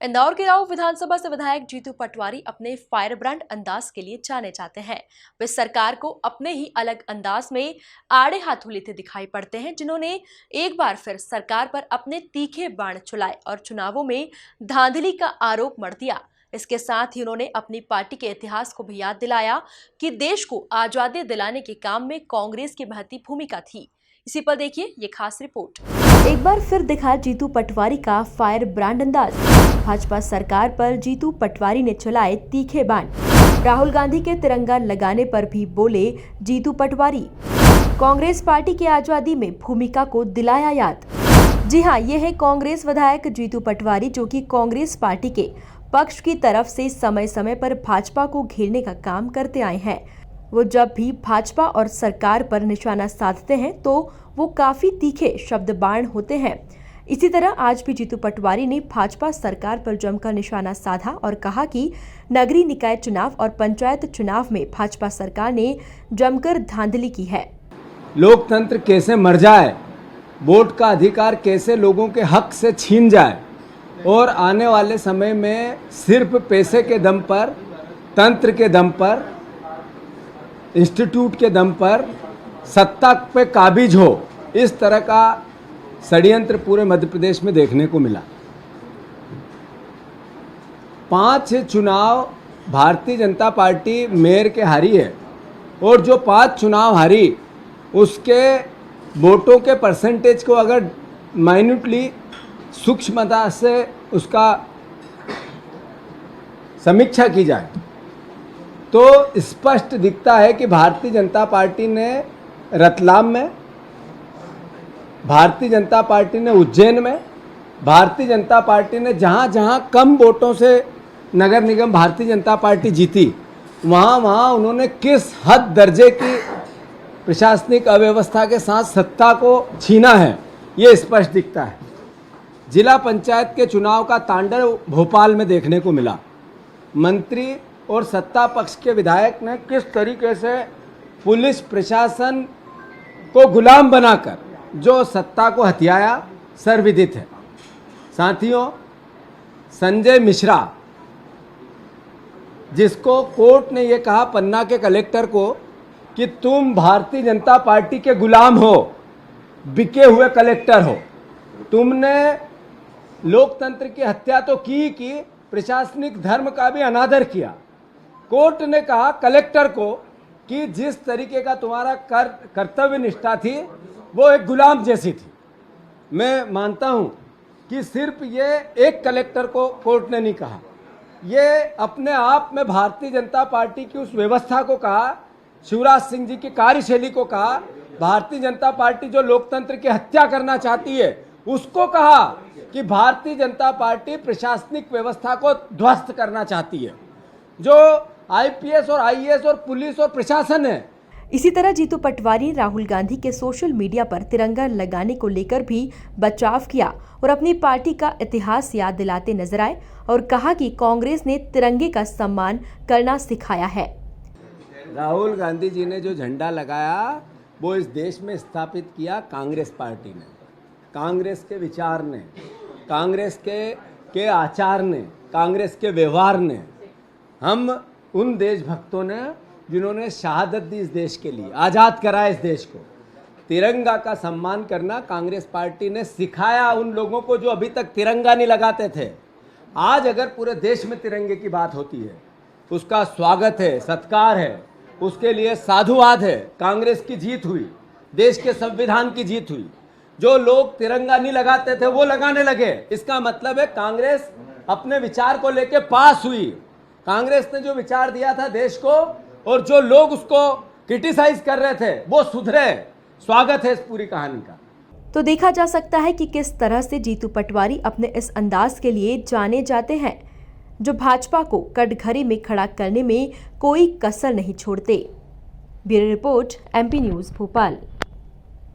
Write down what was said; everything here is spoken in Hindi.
इंदौर के राऊ विधानसभा से विधायक जीतू पटवारी अपने फायर ब्रांड अंदाज के लिए जाने जाते हैं। वे सरकार को अपने ही अलग अंदाज में आड़े हाथों लेते दिखाई पड़ते हैं, जिन्होंने एक बार फिर सरकार पर अपने तीखे बाण चलाए और चुनावों में धांधली का आरोप मढ़ दिया। इसके साथ ही उन्होंने अपनी पार्टी के इतिहास को भी याद दिलाया कि देश को आजादी दिलाने के काम में कांग्रेस की महती भूमिका थी। इसी पर देखिए ये खास रिपोर्ट। एक बार फिर दिखा जीतू पटवारी का फायर ब्रांड अंदाज। भाजपा सरकार पर जीतू पटवारी ने चलाए तीखे बाण। राहुल गांधी के तिरंगा लगाने पर भी बोले जीतू पटवारी। कांग्रेस पार्टी की आजादी में भूमिका को दिलाया याद। जी हां, ये है कांग्रेस विधायक जीतू पटवारी, जो कि कांग्रेस पार्टी के पक्ष की तरफ से समय समय पर भाजपा को घेरने का काम करते आए हैं। वो जब भी भाजपा और सरकार पर निशाना साधते हैं तो वो काफी तीखे शब्द बाण होते हैं। इसी तरह आज भी जीतू पटवारी ने भाजपा सरकार पर जमकर निशाना साधा और कहा कि नगरीय निकाय चुनाव और पंचायत चुनाव में भाजपा सरकार ने जमकर धांधली की है। लोकतंत्र कैसे मर जाए, वोट का अधिकार कैसे लोगों के हक से छीन जाए और आने वाले समय में सिर्फ पैसे के दम पर, तंत्र के दम पर, इंस्टीट्यूट के दम पर सत्ता पे काबिज हो, इस तरह का षड्यंत्र पूरे मध्य प्रदेश में देखने को मिला। 5 चुनाव भारतीय जनता पार्टी मेयर के हारी है और जो 5 चुनाव हारी उसके वोटों के परसेंटेज को अगर माइन्यूटली सूक्ष्मता से उसका समीक्षा की जाए तो स्पष्ट दिखता है कि भारतीय जनता पार्टी ने रतलाम में, भारतीय जनता पार्टी ने उज्जैन में, भारतीय जनता पार्टी ने जहां जहां कम वोटों से नगर निगम भारतीय जनता पार्टी जीती, वहां वहां उन्होंने किस हद दर्जे की प्रशासनिक अव्यवस्था के साथ सत्ता को छीना है, ये स्पष्ट दिखता है। जिला पंचायत के चुनाव का तांडव भोपाल में देखने को मिला। मंत्री और सत्ता पक्ष के विधायक ने किस तरीके से पुलिस प्रशासन को गुलाम बनाकर जो सत्ता को हथियाया, सर्वविदित है। साथियों, संजय मिश्रा, जिसको कोर्ट ने यह कहा पन्ना के कलेक्टर को कि तुम भारतीय जनता पार्टी के गुलाम हो, बिके हुए कलेक्टर हो, तुमने लोकतंत्र की हत्या तो की प्रशासनिक धर्म का भी अनादर किया। कोर्ट ने कहा कलेक्टर को कि जिस तरीके का तुम्हारा कर्तव्य निष्ठा थी वो एक गुलाम जैसी थी। मैं मानता हूं कि सिर्फ ये एक कलेक्टर को कोर्ट ने नहीं कहा, ये अपने आप में भारतीय जनता पार्टी की उस व्यवस्था को कहा, शिवराज सिंह जी की कार्यशैली को कहा, भारतीय जनता पार्टी जो लोकतंत्र की हत्या करना चाहती है उसको कहा कि भारतीय जनता पार्टी प्रशासनिक व्यवस्था को ध्वस्त करना चाहती है, जो आईपीएस और आईएएस और पुलिस और प्रशासन है। इसी तरह जीतू पटवारी ने राहुल गांधी के सोशल मीडिया पर तिरंगा लगाने को लेकर भी बचाव किया और अपनी पार्टी का इतिहास याद दिलाते नजर आए और कहा कि कांग्रेस ने तिरंगे का सम्मान करना सिखाया है। राहुल गांधी जी ने जो झंडा लगाया वो इस देश में स्थापित किया कांग्रेस पार्टी ने, कांग्रेस के विचार ने, कांग्रेस के आचार ने, कांग्रेस के व्यवहार ने। हम उन देशभक्तों ने जिन्होंने शहादत दी इस देश के लिए, आज़ाद कराया इस देश को। तिरंगा का सम्मान करना कांग्रेस पार्टी ने सिखाया उन लोगों को जो अभी तक तिरंगा नहीं लगाते थे। आज अगर पूरे देश में तिरंगे की बात होती है, उसका स्वागत है, सत्कार है, उसके लिए साधुवाद है। कांग्रेस की जीत हुई, देश के संविधान की जीत हुई। जो लोग तिरंगा नहीं लगाते थे वो लगाने लगे, इसका मतलब है कांग्रेस अपने विचार को लेके पास हुई। कांग्रेस ने जो विचार दिया था देश को और जो लोग उसको क्रिटिसाइज कर रहे थे वो सुधरे। स्वागत है इस पूरी कहानी का। तो देखा जा सकता है कि किस तरह से जीतू पटवारी अपने इस अंदाज के लिए जाने जाते हैं, जो भाजपा को कटघरे में खड़ा करने में कोई कसर नहीं छोड़ते। Bureau report, MP news, Bhopal.